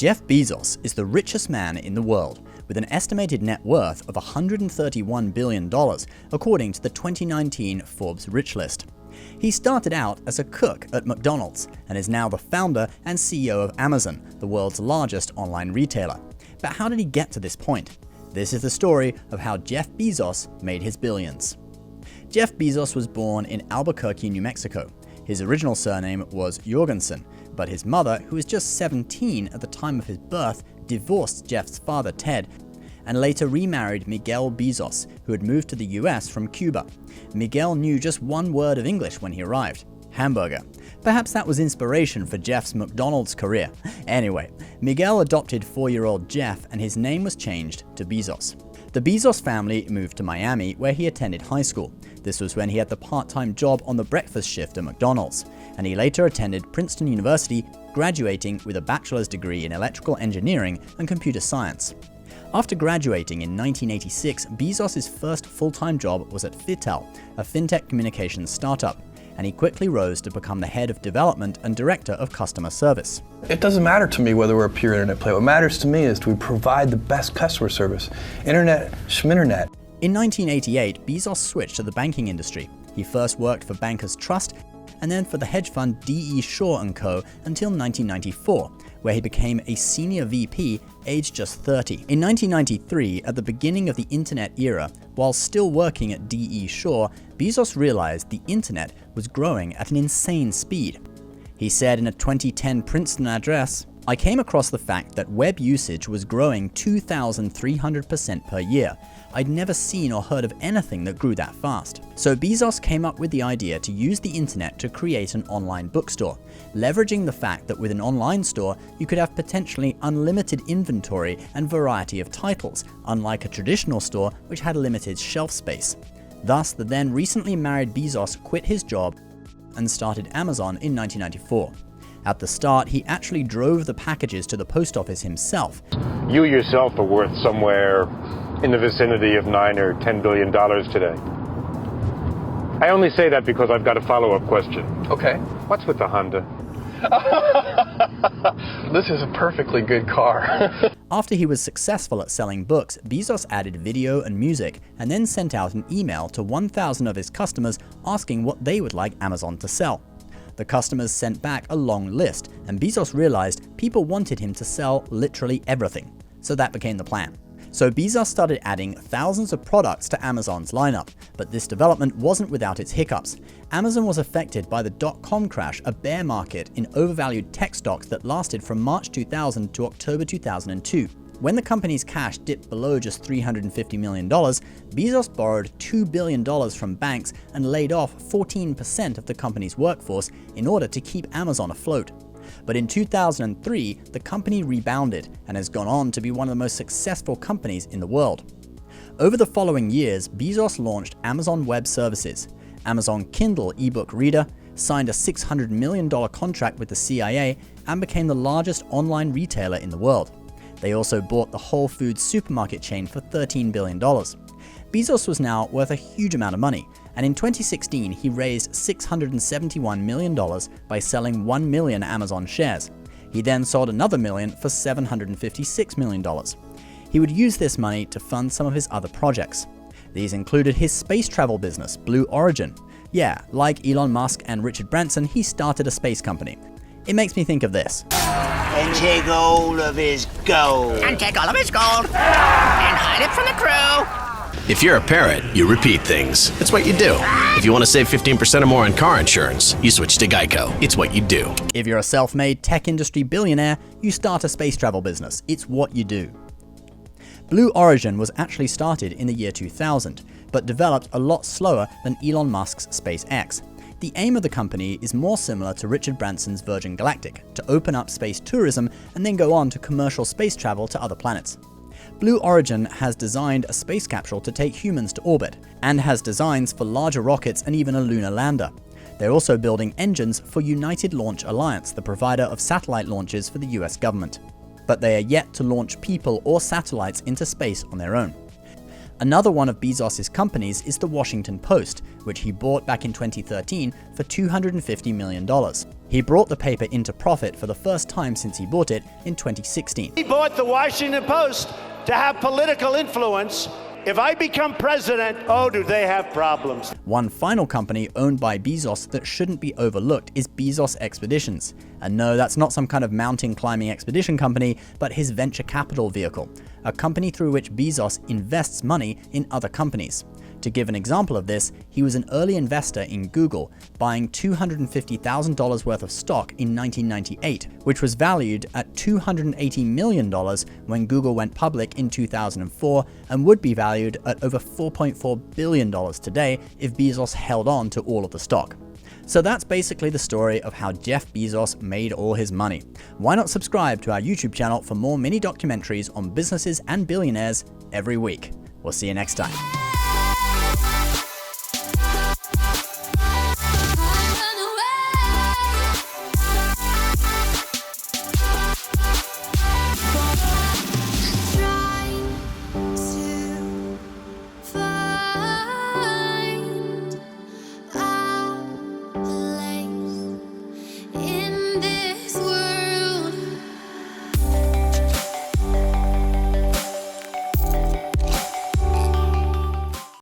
Jeff Bezos is the richest man in the world, with an estimated net worth of $131 billion, according to the 2019 Forbes Rich List. He started out as a cook at McDonald's and is now the founder and CEO of Amazon, the world's largest online retailer. But how did he get to this point? This is the story of how Jeff Bezos made his billions. Jeff Bezos was born in Albuquerque, New Mexico. His original surname was Jorgensen, but his mother, who was just 17 at the time of his birth, divorced Jeff's father, Ted, and later remarried Miguel Bezos, who had moved to the US from Cuba. Miguel knew just one word of English when he arrived: hamburger. Perhaps that was inspiration for Jeff's McDonald's career. Anyway, Miguel adopted 4-year-old Jeff and his name was changed to Bezos. The Bezos family moved to Miami, where he attended high school. This was when he had the part-time job on the breakfast shift at McDonald's, and he later attended Princeton University, graduating with a bachelor's degree in electrical engineering and computer science. After graduating in 1986, Bezos' first full-time job was at Fitel, a fintech communications startup, and he quickly rose to become the head of development and director of customer service. It doesn't matter to me whether we're a pure internet play. What matters to me is do we provide the best customer service. Internet, schminternet. In 1988, Bezos switched to the banking industry. He first worked for Bankers Trust and then for the hedge fund D.E. Shaw & Co. until 1994, where he became a senior VP aged just 30. In 1993, at the beginning of the internet era, while still working at D.E. Shaw, Bezos realized the internet was growing at an insane speed. He said in a 2010 Princeton address, "I came across the fact that web usage was growing 2,300% per year. I'd never seen or heard of anything that grew that fast." So Bezos came up with the idea to use the internet to create an online bookstore, leveraging the fact that with an online store, you could have potentially unlimited inventory and variety of titles, unlike a traditional store which had limited shelf space. Thus, the then recently married Bezos quit his job and started Amazon in 1994. At the start, he actually drove the packages to the post office himself. You yourself are worth somewhere in the vicinity of $9 or $10 billion today. I only say that because I've got a follow-up question. Okay. What's with the Honda? This is a perfectly good car. After he was successful at selling books, Bezos added video and music and then sent out an email to 1,000 of his customers asking what they would like Amazon to sell. The customers sent back a long list, and Bezos realized people wanted him to sell literally everything. So that became the plan. So Bezos started adding thousands of products to Amazon's lineup, but this development wasn't without its hiccups. Amazon was affected by the dot-com crash, a bear market in overvalued tech stocks that lasted from March 2000 to October 2002. When the company's cash dipped below just $350 million, Bezos borrowed $2 billion from banks and laid off 14% of the company's workforce in order to keep Amazon afloat. But in 2003, the company rebounded and has gone on to be one of the most successful companies in the world. Over the following years, Bezos launched Amazon Web Services, Amazon Kindle ebook reader, signed a $600 million contract with the CIA, and became the largest online retailer in the world. They also bought the Whole Foods supermarket chain for $13 billion. Bezos was now worth a huge amount of money, and in 2016 he raised $671 million by selling 1 million Amazon shares. He then sold another million for $756 million. He would use this money to fund some of his other projects. These included his space travel business, Blue Origin. Yeah, like Elon Musk and Richard Branson, he started a space company. It makes me think of this. And take all of his gold. And take all of his gold. And hide it from the crew. If you're a parrot, you repeat things. It's what you do. If you want to save 15% or more on car insurance, you switch to Geico. It's what you do. If you're a self-made tech industry billionaire, you start a space travel business. It's what you do. Blue Origin was actually started in the year 2000, but developed a lot slower than Elon Musk's SpaceX. The aim of the company is more similar to Richard Branson's Virgin Galactic, to open up space tourism and then go on to commercial space travel to other planets. Blue Origin has designed a space capsule to take humans to orbit, and has designs for larger rockets and even a lunar lander. They're also building engines for United Launch Alliance, the provider of satellite launches for the US government. But they are yet to launch people or satellites into space on their own. Another one of Bezos' companies is the Washington Post, which he bought back in 2013 for $250 million. He brought the paper into profit for the first time since he bought it in 2016. He bought the Washington Post to have political influence. If I become president, oh, do they have problems. One final company owned by Bezos that shouldn't be overlooked is Bezos Expeditions. And no, that's not some kind of mountain climbing expedition company, but his venture capital vehicle, a company through which Bezos invests money in other companies. To give an example of this, he was an early investor in Google, buying $250,000 worth of stock in 1998, which was valued at $280 million when Google went public in 2004 and would be valued at over $4.4 billion today if Bezos held on to all of the stock. So that's basically the story of how Jeff Bezos made all his money. Why not subscribe to our YouTube channel for more mini documentaries on businesses and billionaires every week? We'll see you next time.